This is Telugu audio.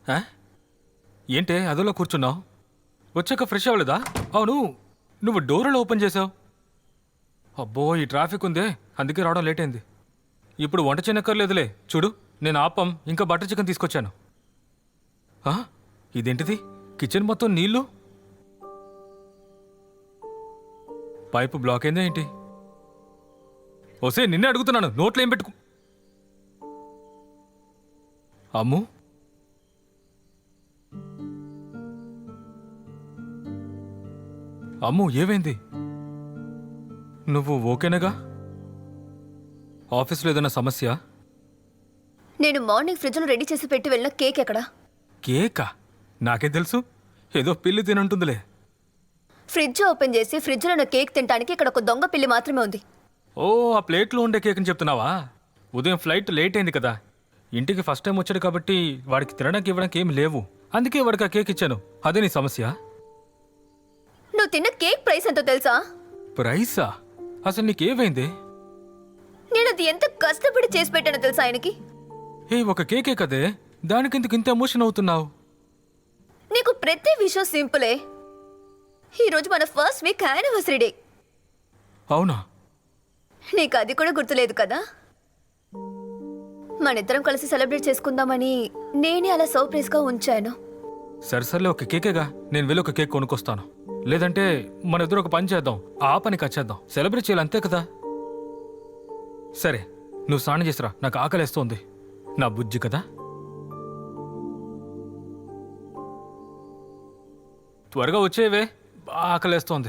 ఆ? ఏంటే అదోలా కూర్చున్నావు? వచ్చాక ఫ్రెష్ అవ్వలేదా? అవును, నువ్వు డోర్లో ఓపెన్ చేసావు. అబ్బో, ఈ ట్రాఫిక్ ఉందే, అందుకే రావడం లేట్ అయింది. ఇప్పుడు వంట చేయనక్కర్లేదులే. చూడు, నేను ఆపం ఇంకా బటర్ చికెన్ తీసుకొచ్చాను. ఆ? ఇదేంటిది? కిచెన్ మొత్తం నీళ్లు, పైపు బ్లాక్ అయిందా ఏంటి? ఓసే, నిన్నే అడుగుతున్నాను, నోట్లో ఏం పెట్టుకు. అమ్ము, అమ్ము, ఏమైంది? నువ్వు ఓకేనగా? ఆఫీస్లో ఏదైనా సమస్య? నేను మార్నింగ్ ఫ్రిడ్జ్లో రెడీ చేసి పెట్టి వెళ్ళిన కేక్ ఎక్కడా? కేకా? నాకేం తెలుసు, ఏదో పిల్లి తినంటుందిలే. ఫ్రిడ్జ్ ఓపెన్ చేసి ఫ్రిడ్జ్లో ఉన్న కేక్ తినడానికి ఇక్కడ ఒక దొంగ పిల్లి మాత్రమే ఉంది. ఓ, ఆ ప్లేట్లో ఉండే కేక్ అని చెప్తున్నావా? ఉదయం ఫ్లైట్ లేట్ అయింది కదా, ఇంటికి ఫస్ట్ టైం వచ్చాడు కాబట్టి వాడికి తినడానికి ఇవ్వడానికి ఏమి లేవు, అందుకే వాడికి ఆ కేక్ ఇచ్చాను. అదే నీ సమస్య? నువ్వు తిన్న కేక్ ప్రైస్ ఎంతో తెలుసా? ప్రైసా? అసలు నీకేమైంది? నేను అది ఎంత కష్టపడి చేసి పెట్టానో తెలుసా ఆయనకి? ఏ, ఒక కేకే కదే, దానికెందుకు ఇంత ఎమోషన్ అవుతున్నావు? నీకు ప్రతి విషయం సింపులే. ఈరోజు మన ఫస్ట్ వీక్ యానివర్సరీ డే. అవునా? నీకు అది కూడా గుర్తులేదు కదా? మనిద్దరం కలిసి సెలబ్రేట్ చేసుకుందామని నేనే అలా సర్ప్రైజ్గా ఉంచాను. సరే, ఒక కేకేగా, నేను వెళ్ళి ఒక కేక్ కొనుక్కొస్తాను. లేదంటే మన ఇద్దరు ఒక పని చేద్దాం, ఆ పనికి వచ్చేద్దాం. సెలబ్రేట్ చేయాలి, అంతే కదా? సరే, నువ్వు స్నానం చేసిరా, నాకు ఆకలేస్తోంది. నా బుజ్జి కదా. త్వరగా వచ్చేవే, ఆకలేస్తోంది.